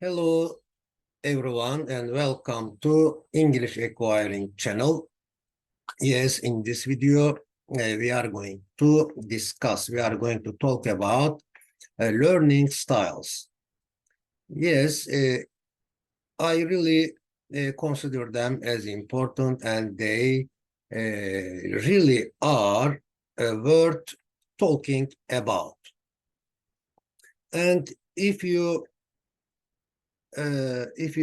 Hello everyone and welcome to English Acquiring channel. Yes, in this video we are going to talk about learning styles. Yes, I really consider them as important and they really are worth talking about. And if you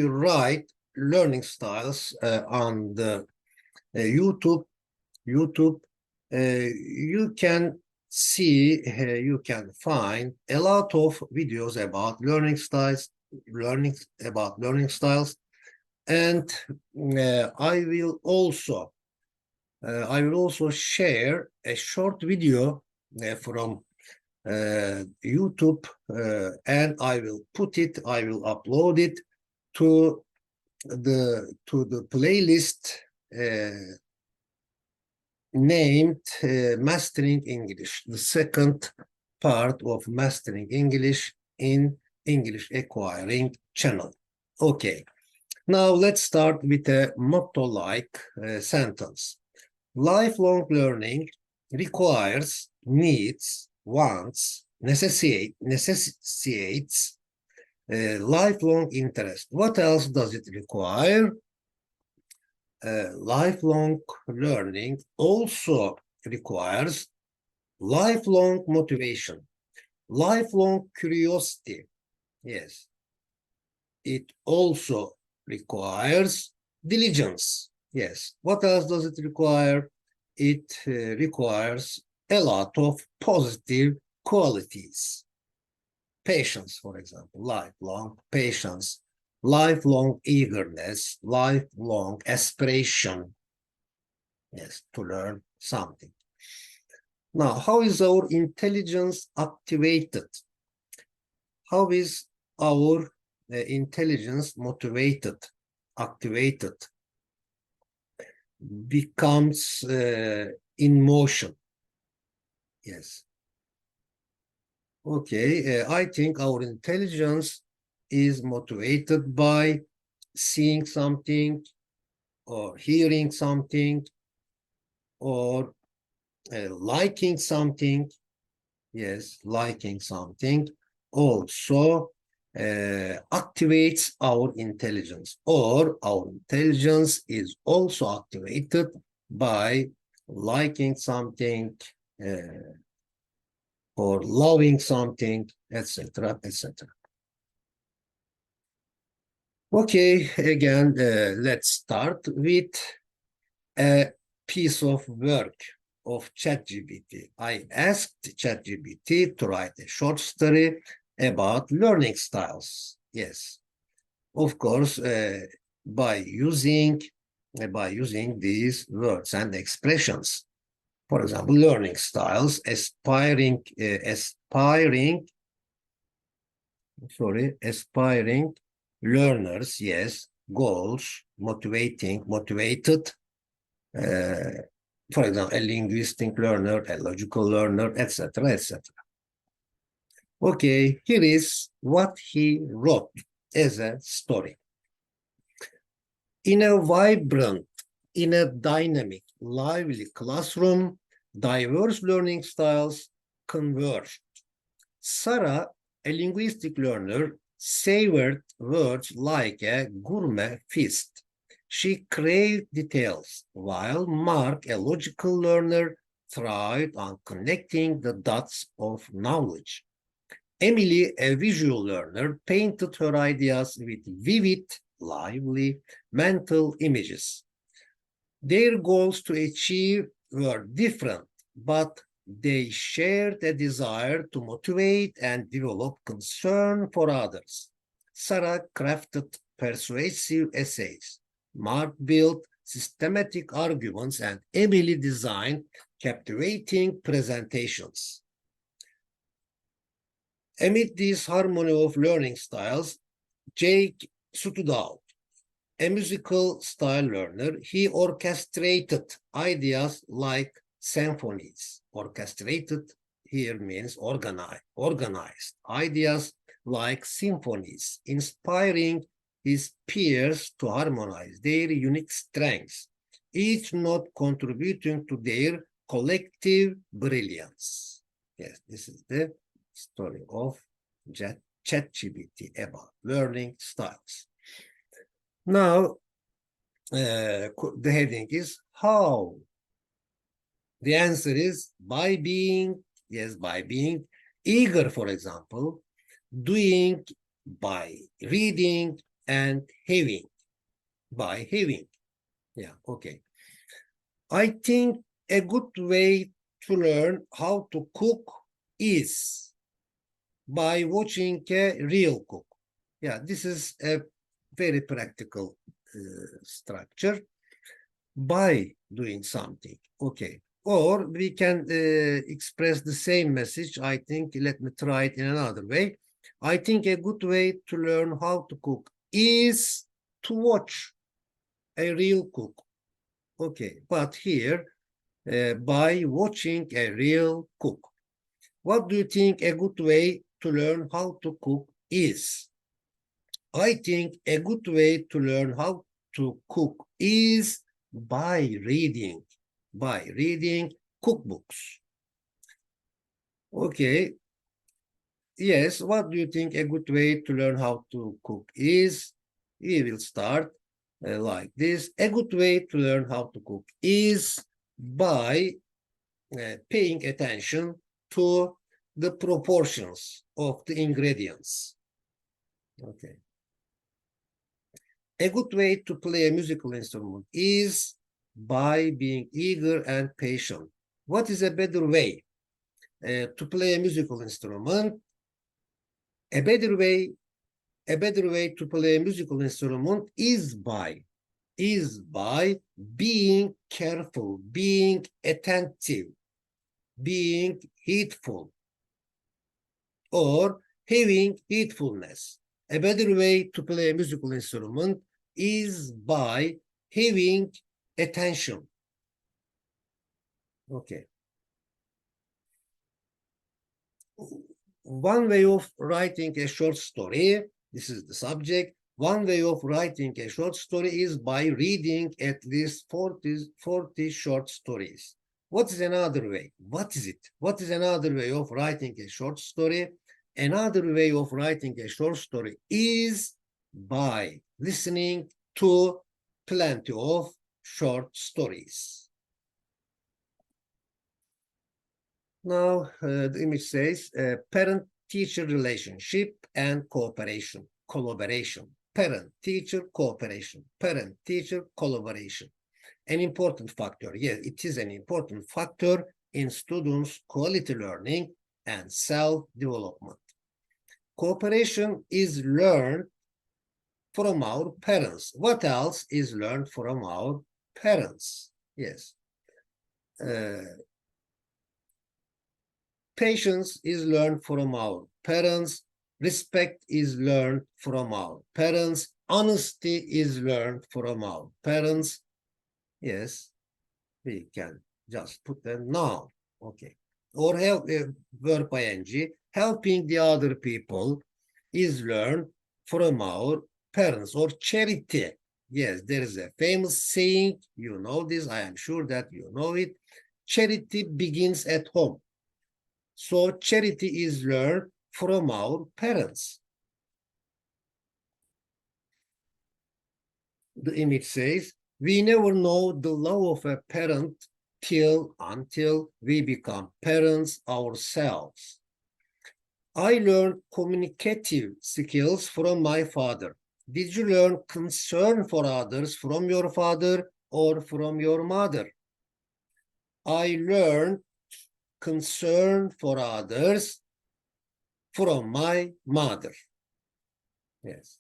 write learning styles on the YouTube, you can see, you can find a lot of videos about learning styles, and I will also share a short video from YouTube, and I will upload it to the playlist named Mastering English, the second part of Mastering English in English Acquiring channel. Okay, now let's start with a motto-like sentence. Lifelong learning requires, needs, wants, necessitates lifelong interest. What else does it require? Lifelong learning also requires lifelong motivation, lifelong curiosity. Yes. It also requires diligence. Yes. What else does it require? It requires a lot of positive qualities. Patience, for example, lifelong patience, lifelong eagerness, lifelong aspiration, yes, to learn something. Now, how is our intelligence activated? How is our intelligence motivated, activated, becomes in motion? Yes. Okay, I think our intelligence is motivated by seeing something or hearing something or liking something. Yes, liking something also activates our intelligence, or our intelligence is also activated by liking something or loving something, etc., etc. Okay, again, let's start with a piece of work of ChatGPT. I asked ChatGPT to write a short story about learning styles. Yes, of course, by using these words and expressions. For example, learning styles, aspiring learners, yes, goals, motivated, for example, a linguistic learner, a logical learner, etc., etc. Okay, here is what he wrote as a story. In a vibrant, in a dynamic, lively classroom, diverse learning styles converged. Sarah, a linguistic learner, savored words like a gourmet feast. She craved details, while Mark, a logical learner, thrived on connecting the dots of knowledge. Emily, a visual learner, painted her ideas with vivid, lively mental images. Their goals to achieve were different, but they shared a desire to motivate and develop concern for others. Sarah crafted persuasive essays. Mark built systematic arguments, and Emily designed captivating presentations. Amid this harmony of learning styles, Jake stood out. A musical style learner, he orchestrated ideas like symphonies. Orchestrated here means organized ideas like symphonies, inspiring his peers to harmonize their unique strengths, each note contributing to their collective brilliance. Yes, this is the story of ChatGPT about learning styles. Now, the heading is how. The answer is by being, yes, by being eager, for example, doing, by reading, and having, by having. Yeah, okay. I think a good way to learn how to cook is by watching a real cook. Yeah, this is a very practical structure. By doing something, okay. Or we can express the same message. I think, let me try it in another way. I think a good way to learn how to cook is to watch a real cook. Okay, but here, by watching a real cook. What do you think a good way to learn how to cook is? I think a good way to learn how to cook is by reading cookbooks. Okay. Yes, what do you think a good way to learn how to cook is? We will start like this. A good way to learn how to cook is by paying attention to the proportions of the ingredients. Okay. A good way to play a musical instrument is by being eager and patient. What is a better way to play a musical instrument? A better way to play a musical instrument is by being careful, being attentive, being heedful, or having heedfulness. A better way to play a musical instrument is by having attention. Okay. One way of writing a short story, this is the subject. One way of writing a short story is by reading at least 40 short stories. What is another way? What is it? What is another way of writing a short story? Another way of writing a short story is by listening to plenty of short stories. Now, the image says parent-teacher relationship and cooperation, collaboration. Parent-teacher cooperation, parent-teacher collaboration. An important factor. Yes, it is an important factor in students' quality learning and self-development. Cooperation is learned from our parents. What else is learned from our parents? Yes. Patience is learned from our parents. Respect is learned from our parents. Honesty is learned from our parents. Yes, we can just put a noun. Okay. Or help, verb ing. Helping the other people is learned from our parents. Or charity. Yes, there is a famous saying. You know this. I am sure that you know it. Charity begins at home. So charity is learned from our parents. The image says, we never know the love of a parent until we become parents ourselves. I learned communicative skills from my father. Did you learn concern for others from your father or from your mother? I learned concern for others from my mother. Yes.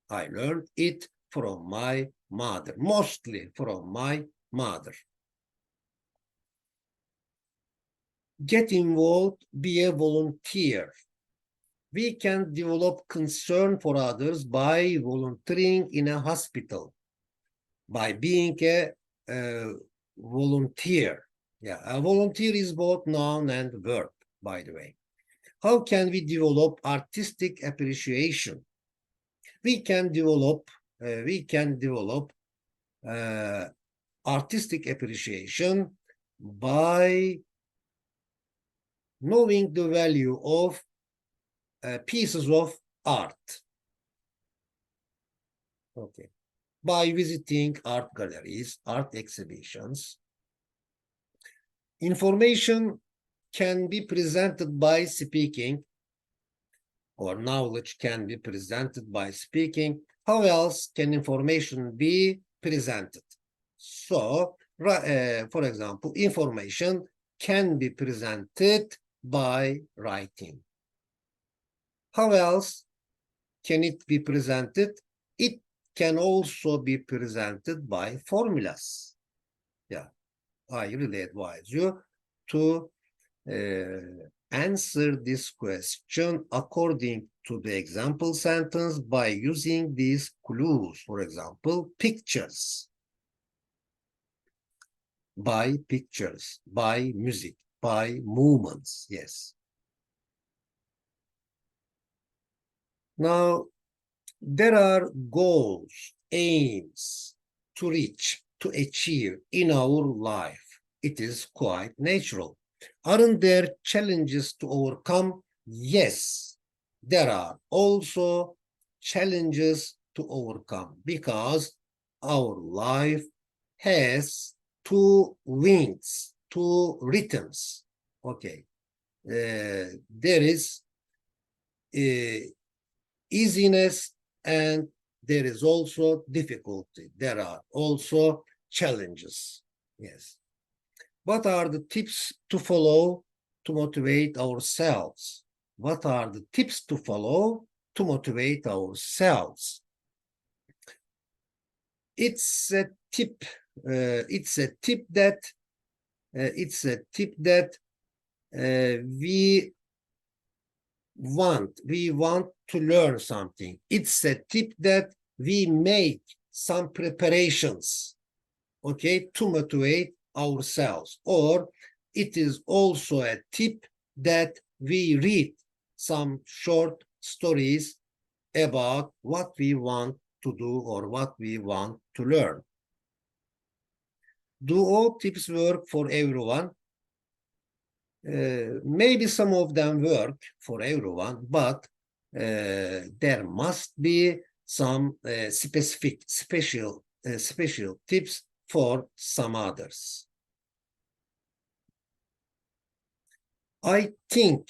I learned it from my mother, mostly from my mother. Get involved, be a volunteer. We can develop concern for others by volunteering in a hospital, by being a volunteer. Yeah, a volunteer is both noun and verb, by the way. How can we develop artistic appreciation? We can develop artistic appreciation by knowing the value of pieces of art. Okay. By visiting art galleries, art exhibitions. Information can be presented by speaking, or knowledge can be presented by speaking. How else can information be presented? So, for example, information can be presented by writing. How else can it be presented? It can also be presented by formulas. Yeah, I really advise you to answer this question according to the example sentence by using these clues. For example, pictures, by pictures, by music, by movements. Yes. Now, there are goals, aims to reach, to achieve in our life. It is quite natural. Aren't there challenges to overcome? Yes, there are also challenges to overcome because our life has two wings, two rhythms. Okay. There is easiness and there is also difficulty. There are also challenges. Yes. What are the tips to follow to motivate ourselves? What are the tips to follow to motivate ourselves? It's a tip. It's a tip that we want to learn something. It's a tip that we make some preparations, okay, to motivate ourselves. Or it is also a tip that we read some short stories about what we want to do or what we want to learn. Do all tips work for everyone? Maybe some of them work for everyone, but there must be some special tips for some others. I think,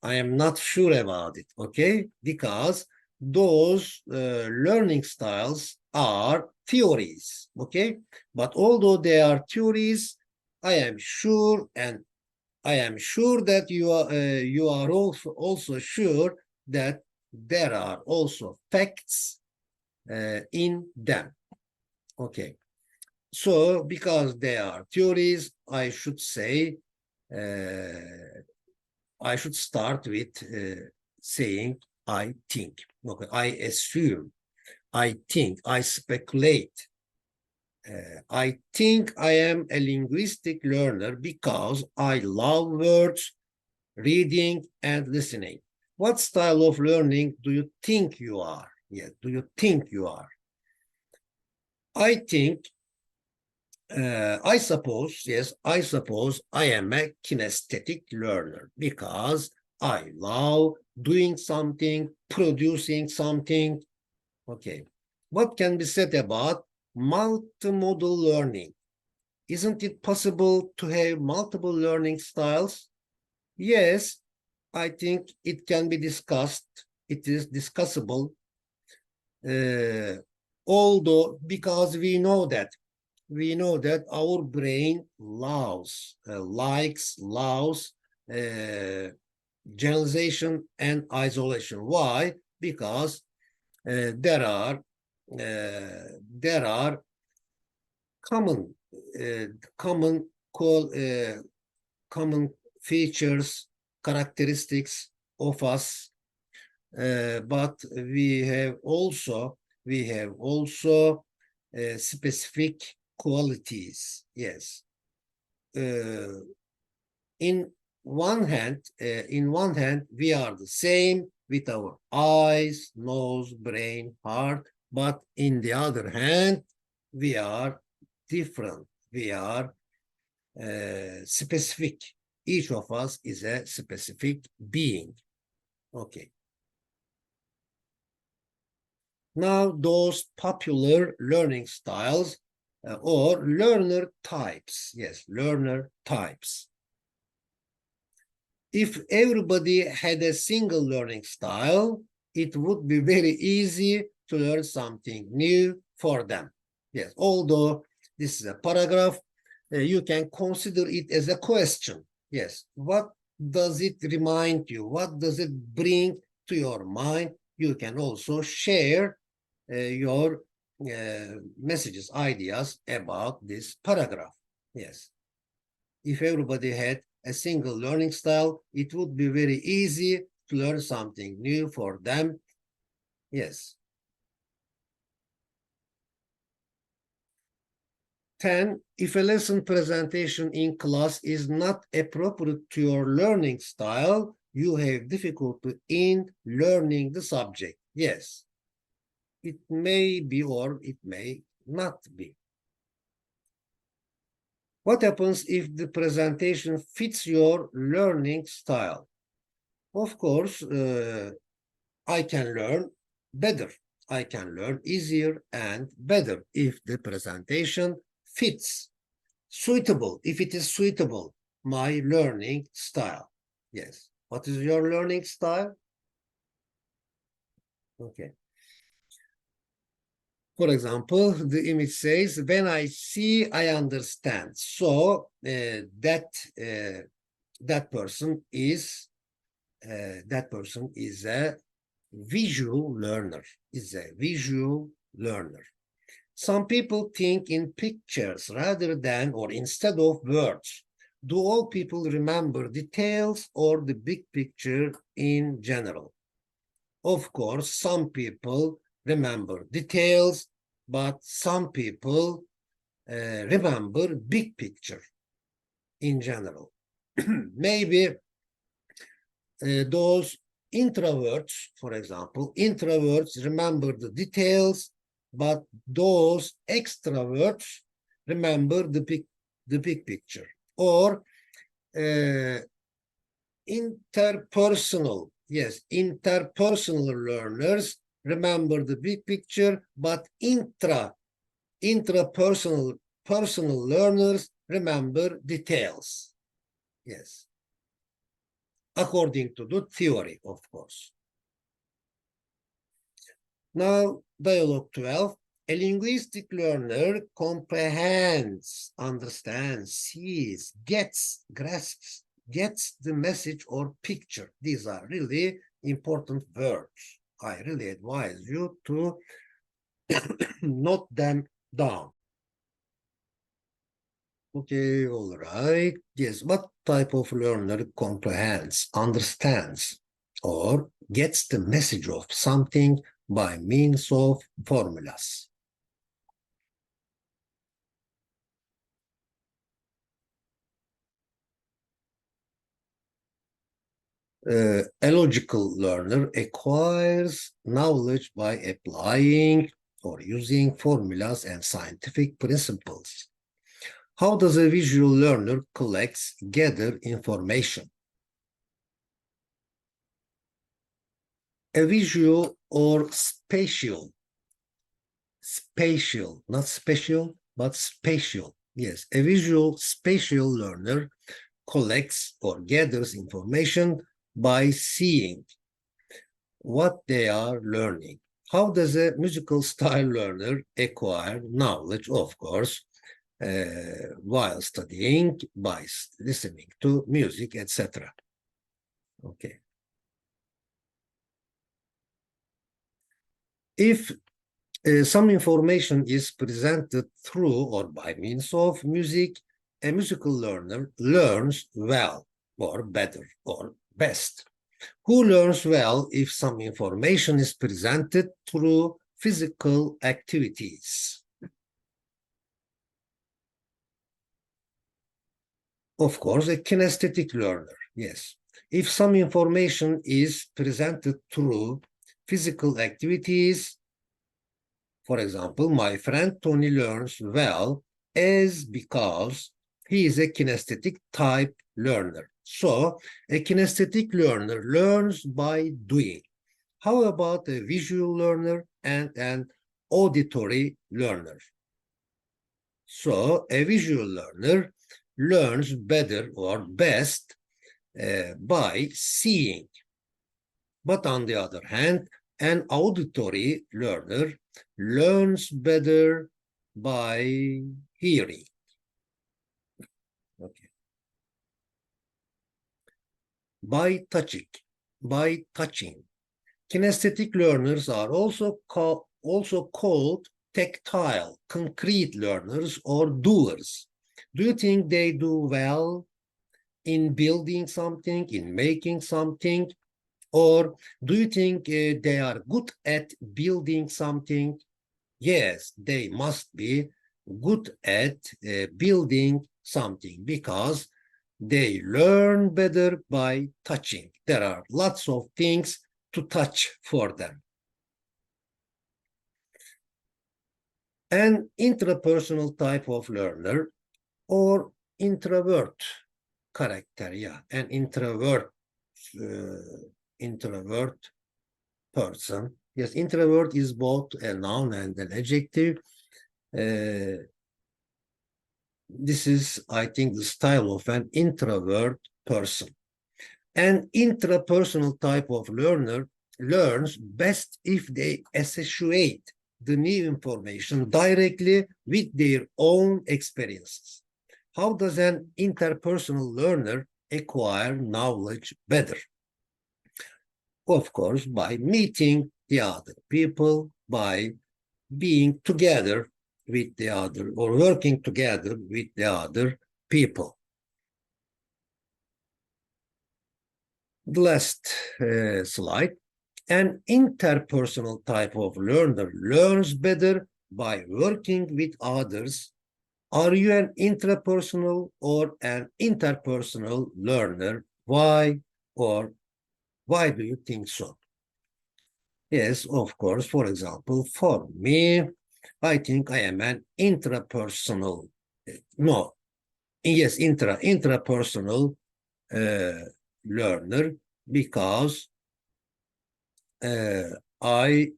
I am not sure about it, okay? Because those learning styles are theories, okay? But although they are theories, I am sure that you are also sure that there are also facts in them. Okay. So because they are theories, I should say I should start with saying I think. Okay, I assume, I think, I speculate. I think I am a linguistic learner because I love words, reading, and listening. What style of learning do you think you are? Yeah, do you think you are? I think, I suppose, yes, I suppose I am a kinesthetic learner because I love doing something, producing something. Okay. What can be said about multimodal learning? Isn't it possible to have multiple learning styles? Yes, I think it can be discussed. It is discussable. Although, because we know that our brain loves, generalization and isolation. Why? Because there are common uh, common call common features, characteristics of us, but we have also specific qualities. Yes, in in one hand, we are the same with our eyes, nose, brain, heart, but in the other hand, we are different. We are specific. Each of us is a specific being. Okay. Now, those popular learning styles or learner types. Yes, learner types. If everybody had a single learning style, it would be very easy to learn something new for them. Yes, although this is a paragraph, you can consider it as a question. Yes, what does it remind you? What does it bring to your mind? You can also share your messages, ideas about this paragraph. Yes. If everybody had a single learning style, it would be very easy to learn something new for them. Yes. 10, if a lesson presentation in class is not appropriate to your learning style, you have difficulty in learning the subject. Yes. It may be or it may not be. What happens if the presentation fits your learning style? Of course, I can learn better. I can learn easier and better if the presentation fits, suitable, if it is suitable, my learning style. Yes. What is your learning style? Okay. For example, the image says, when I see, I understand. So that person is a visual learner, Some people think in pictures rather than or instead of words. Do all people remember details or the big picture in general? Of course, some people remember details, but some people remember big picture in general. Maybe those introverts, for example, introverts remember the details, but those extroverts remember the big picture. Or interpersonal learners remember the big picture, but intrapersonal learners remember details. Yes. According to the theory, of course. Now, dialogue 12. A linguistic learner comprehends, understands, sees, grasps, gets the message or picture. These are really important verbs. I really advise you to note them down. Okay, all right. Yes, what type of learner comprehends, understands, or gets the message of something by means of formulas? A logical learner acquires knowledge by applying or using formulas and scientific principles. How does a visual learner gather information? A visual or spatial, not special, but spatial. Yes, a visual spatial learner collects or gathers information by seeing what they are learning. How does a musical style learner acquire knowledge? Of course, while studying, by listening to music, etc. Okay. If some information is presented through or by means of music, a musical learner learns well or better or best. Who learns well if some information is presented through physical activities? Of course, a kinesthetic learner. Yes. If some information is presented through physical activities, for example, my friend Tony learns well is because he is a kinesthetic type learner. So a kinesthetic learner learns by doing. How about a visual learner and an auditory learner? So a visual learner learns better or best by seeing. But on the other hand, an auditory learner learns better by hearing. Okay. By touching. Kinesthetic learners are also called tactile, concrete learners or doers. Do you think they do well in building something, in making something? Or do you think they are good at building something? Yes, they must be good at building something because they learn better by touching. There are lots of things to touch for them. An intrapersonal type of learner or introvert character, yeah, an introvert person. Yes, introvert is both a noun and an adjective. This is, I think, the style of an introvert person. An intrapersonal type of learner learns best if they associate the new information directly with their own experiences. How does an interpersonal learner acquire knowledge better? Of course, by meeting the other people, by being together with the other or working together with the other people. The last slide. An interpersonal type of learner learns better by working with others. Are you an intrapersonal or an interpersonal learner? Why or why do you think so? Yes, of course. For example, for me, I think I am an intrapersonal, intrapersonal learner because I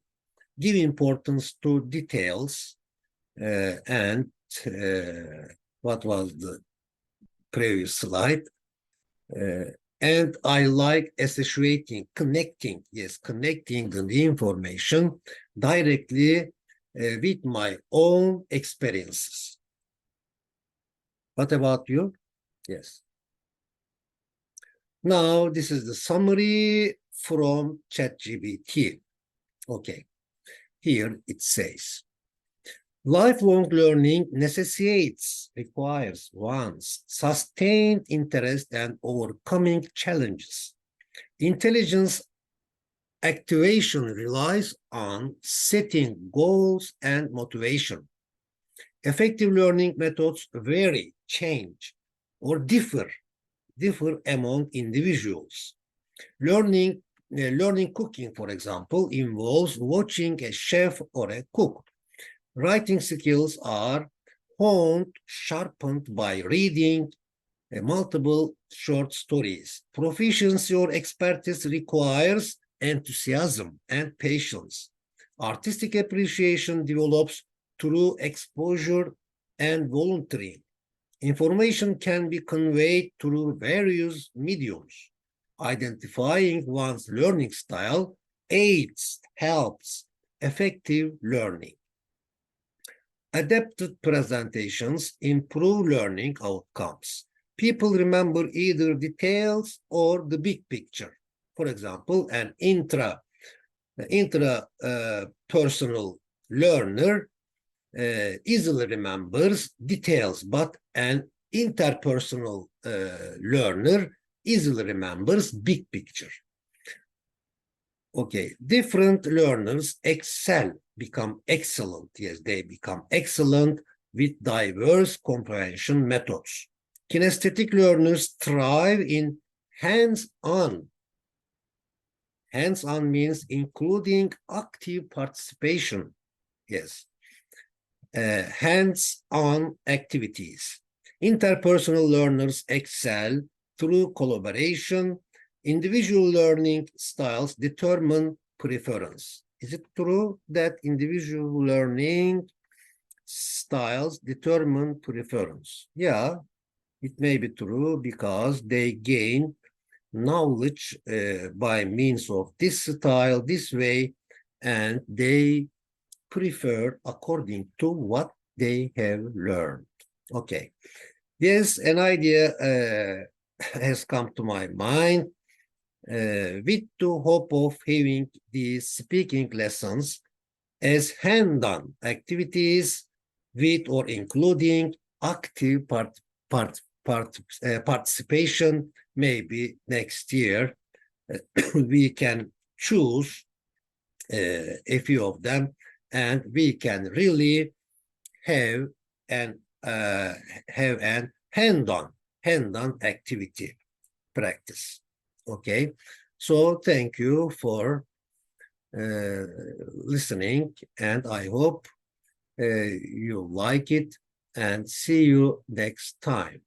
give importance to details and what was the previous slide? And I like associating, connecting the information directly with my own experiences. What about you? Yes. Now, this is the summary from ChatGPT. Okay, here it says, lifelong learning requires one's sustained interest and overcoming challenges. Intelligence activation relies on setting goals and motivation. Effective learning methods vary, change, or differ among individuals. Learning cooking, for example, involves watching a chef or a cook. Writing skills are honed, sharpened by reading multiple short stories. Proficiency or expertise requires enthusiasm and patience. Artistic appreciation develops through exposure and volunteering. Information can be conveyed through various mediums. Identifying one's learning style helps effective learning. Adapted presentations improve learning outcomes. People remember either details or the big picture. For example, an intrapersonal learner easily remembers details, but an interpersonal learner easily remembers big picture. Okay, different learners become excellent. Yes, they become excellent with diverse comprehension methods. Kinesthetic learners thrive in hands-on. Hands-on means including active participation. Yes. Hands-on activities. Interpersonal learners excel through collaboration. Individual learning styles determine preference. Is it true that individual learning styles determine preference? Yeah, it may be true because they gain knowledge by means of this style, this way, and they prefer according to what they have learned. Okay. Yes, an idea has come to my mind with the hope of having these speaking lessons as hand-on activities with or including active participation. Maybe next year we can choose a few of them, and we can really have an hand-on activity practice. Okay, so thank you for listening, and I hope you like it, and see you next time.